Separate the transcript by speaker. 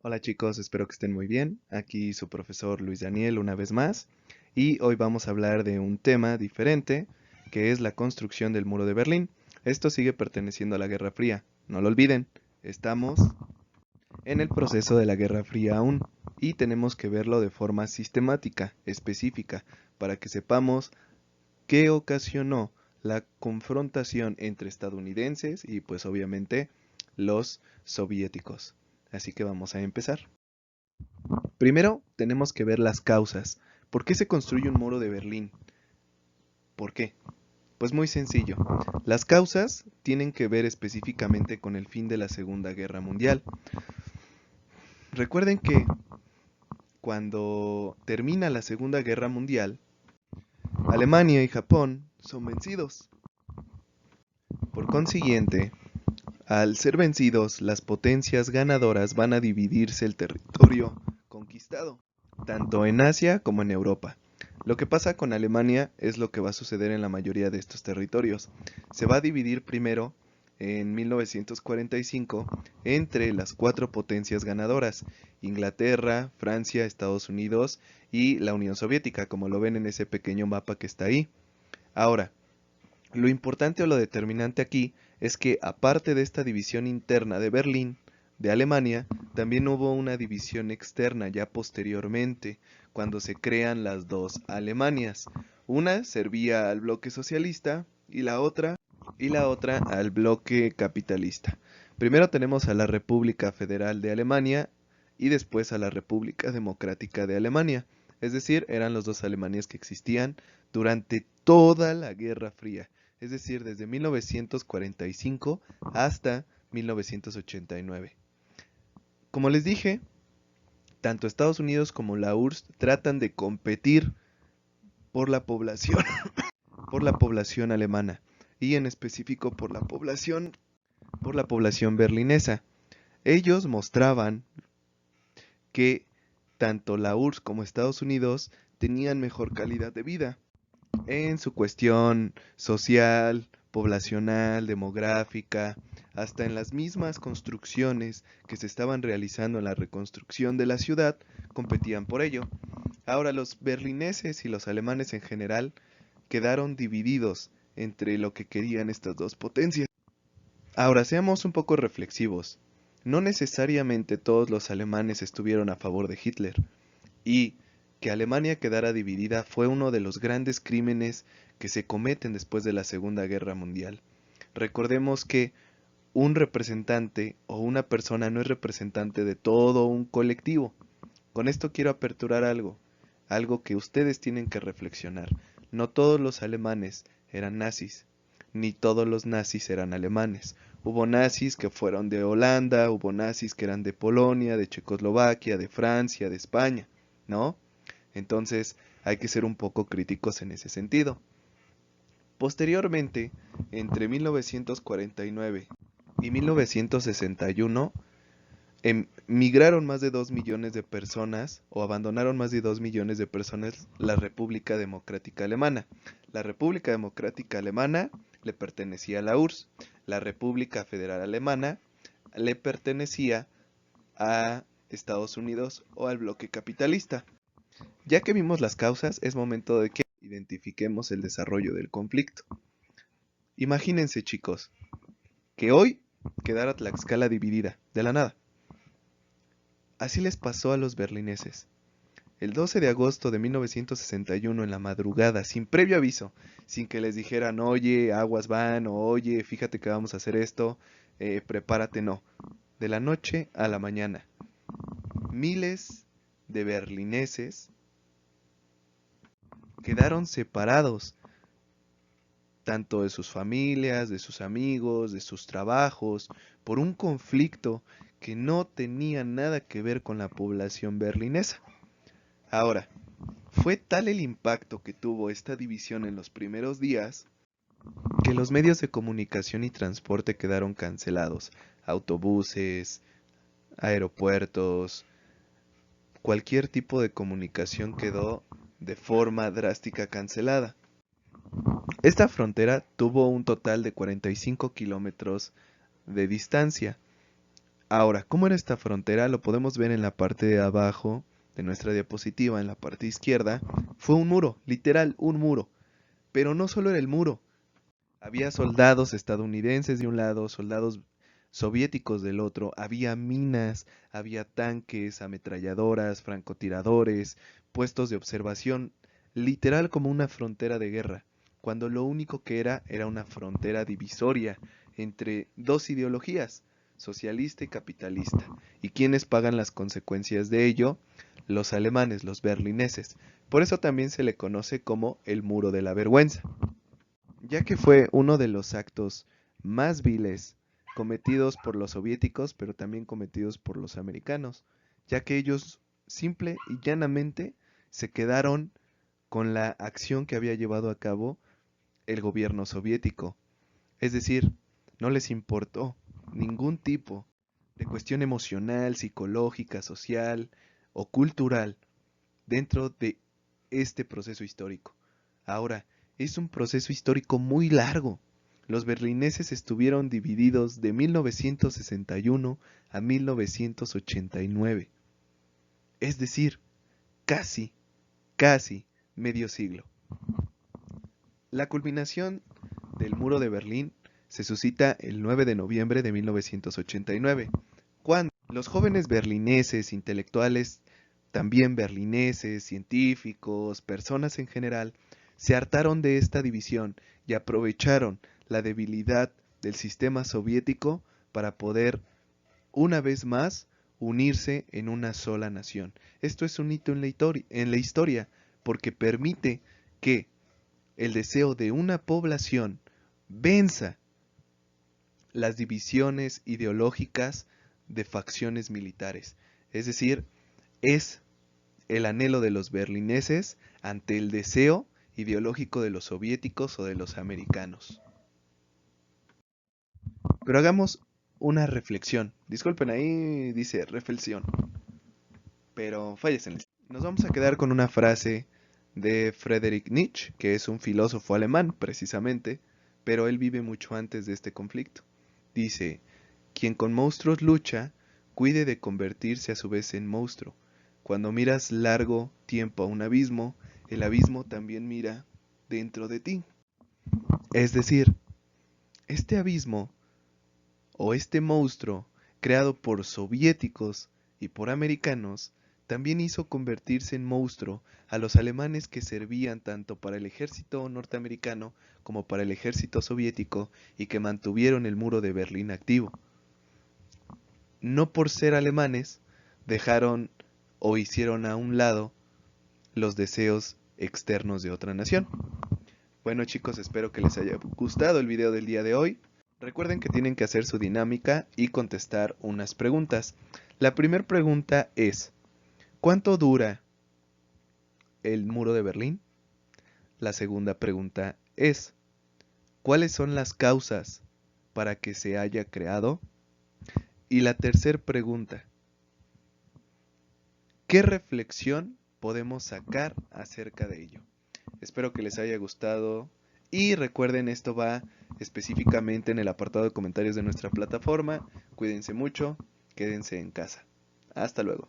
Speaker 1: Hola chicos, espero que estén muy bien. Aquí su profesor Luis Daniel una vez más. Y hoy vamos a hablar de un tema diferente, que es la construcción del muro de Berlín. Esto sigue perteneciendo a la Guerra Fría. No lo olviden, estamos en el proceso de la Guerra Fría aún. Y tenemos que verlo de forma sistemática, específica, para que sepamos qué ocasionó la confrontación entre estadounidenses y pues obviamente los soviéticos. Así que vamos a empezar. Primero, tenemos que ver las causas. ¿Por qué se construye un muro de Berlín? ¿Por qué? Pues muy sencillo. Las causas tienen que ver específicamente con el fin de la Segunda Guerra Mundial. Recuerden que cuando termina la Segunda Guerra Mundial, Alemania y Japón son vencidos. Por consiguiente, al ser vencidos, las potencias ganadoras van a dividirse el territorio conquistado, tanto en Asia como en Europa. Lo que pasa con Alemania es lo que va a suceder en la mayoría de estos territorios. Se va a dividir primero en 1945 entre las cuatro potencias ganadoras: Inglaterra, Francia, Estados Unidos y la Unión Soviética, como lo ven en ese pequeño mapa que está ahí. Ahora, lo importante o lo determinante aquí es que aparte de esta división interna de Berlín, de Alemania, también hubo una división externa ya posteriormente, cuando se crean las dos Alemanias. Una servía al bloque socialista y la otra al bloque capitalista. Primero tenemos a la República Federal de Alemania y después a la República Democrática de Alemania. Es decir, eran los dos Alemanias que existían durante toda la Guerra Fría, es decir, desde 1945 hasta 1989. Como les dije, tanto Estados Unidos como la URSS tratan de competir por la población, por la población alemana y en específico por la población berlinesa. Ellos mostraban que tanto la URSS como Estados Unidos tenían mejor calidad de vida en su cuestión social, poblacional, demográfica, hasta en las mismas construcciones que se estaban realizando en la reconstrucción de la ciudad, competían por ello. Ahora los berlineses y los alemanes en general quedaron divididos entre lo que querían estas dos potencias. Ahora seamos un poco reflexivos. No necesariamente todos los alemanes estuvieron a favor de Hitler, y que Alemania quedara dividida fue uno de los grandes crímenes que se cometen después de la Segunda Guerra Mundial. Recordemos que un representante o una persona no es representante de todo un colectivo. Con esto quiero aperturar algo que ustedes tienen que reflexionar. No todos los alemanes eran nazis, ni todos los nazis eran alemanes. Hubo nazis que fueron de Holanda, hubo nazis que eran de Polonia, de Checoslovaquia, de Francia, de España, ¿no? Entonces hay que ser un poco críticos en ese sentido. Posteriormente, entre 1949 y 1961, migraron más de 2 millones de personas o abandonaron más de 2 millones de personas la República Democrática Alemana. La República Democrática Alemana le pertenecía a la URSS. La República Federal Alemana le pertenecía a Estados Unidos o al bloque capitalista. Ya que vimos las causas, es momento de que identifiquemos el desarrollo del conflicto. Imagínense, chicos, que hoy quedara Tlaxcala dividida, de la nada. Así les pasó a los berlineses. El 12 de agosto de 1961 en la madrugada, sin previo aviso, sin que les dijeran, oye, aguas van, o oye, fíjate que vamos a hacer esto, prepárate, no. De la noche a la mañana, miles de berlineses quedaron separados, tanto de sus familias, de sus amigos, de sus trabajos, por un conflicto que no tenía nada que ver con la población berlinesa. Ahora, fue tal el impacto que tuvo esta división en los primeros días que los medios de comunicación y transporte quedaron cancelados. Autobuses, aeropuertos, cualquier tipo de comunicación quedó de forma drástica cancelada. Esta frontera tuvo un total de 45 kilómetros de distancia. Ahora, ¿cómo era esta frontera? Lo podemos ver en la parte de abajo de nuestra diapositiva, en la parte izquierda. Fue un muro, literal, un muro. Pero no solo era el muro. Había soldados estadounidenses de un lado, soldados soviéticos del otro, había minas, había tanques, ametralladoras, francotiradores, puestos de observación, literal como una frontera de guerra, cuando lo único que era una frontera divisoria entre dos ideologías, socialista y capitalista. ¿Y quiénes pagan las consecuencias de ello? Los alemanes, los berlineses. Por eso también se le conoce como el muro de la vergüenza, ya que fue uno de los actos más viles cometidos por los soviéticos, pero también cometidos por los americanos, ya que ellos simple y llanamente se quedaron con la acción que había llevado a cabo el gobierno soviético. Es decir, no les importó ningún tipo de cuestión emocional, psicológica, social o cultural dentro de este proceso histórico. Ahora, es un proceso histórico muy largo. Los berlineses estuvieron divididos de 1961 a 1989. Es decir, casi, casi medio siglo. La culminación del muro de Berlín se suscita el 9 de noviembre de 1989, cuando los jóvenes berlineses, intelectuales, también berlineses, científicos, personas en general, se hartaron de esta división y aprovecharon la debilidad del sistema soviético para poder, una vez más, unirse en una sola nación. Esto es un hito en la historia porque permite que el deseo de una población venza las divisiones ideológicas de facciones militares. Es decir, es el anhelo de los berlineses ante el deseo ideológico de los soviéticos o de los americanos. Pero hagamos una reflexión. Disculpen, ahí dice reflexión, pero fallecen. Nos vamos a quedar con una frase de Friedrich Nietzsche, que es un filósofo alemán, precisamente, pero él vive mucho antes de este conflicto. Dice, quien con monstruos lucha, cuide de convertirse a su vez en monstruo. Cuando miras largo tiempo a un abismo, el abismo también mira dentro de ti. Es decir, este abismo o este monstruo creado por soviéticos y por americanos también hizo convertirse en monstruo a los alemanes que servían tanto para el ejército norteamericano como para el ejército soviético y que mantuvieron el muro de Berlín activo. No por ser alemanes dejaron o hicieron a un lado los deseos externos de otra nación. Bueno chicos, espero que les haya gustado el video del día de hoy. Recuerden que tienen que hacer su dinámica y contestar unas preguntas. La primera pregunta es, ¿cuánto dura el muro de Berlín? La segunda pregunta es, ¿cuáles son las causas para que se haya creado? Y la tercera pregunta, ¿qué reflexión podemos sacar acerca de ello? Espero que les haya gustado y recuerden, esto va específicamente en el apartado de comentarios de nuestra plataforma. Cuídense mucho, quédense en casa. Hasta luego.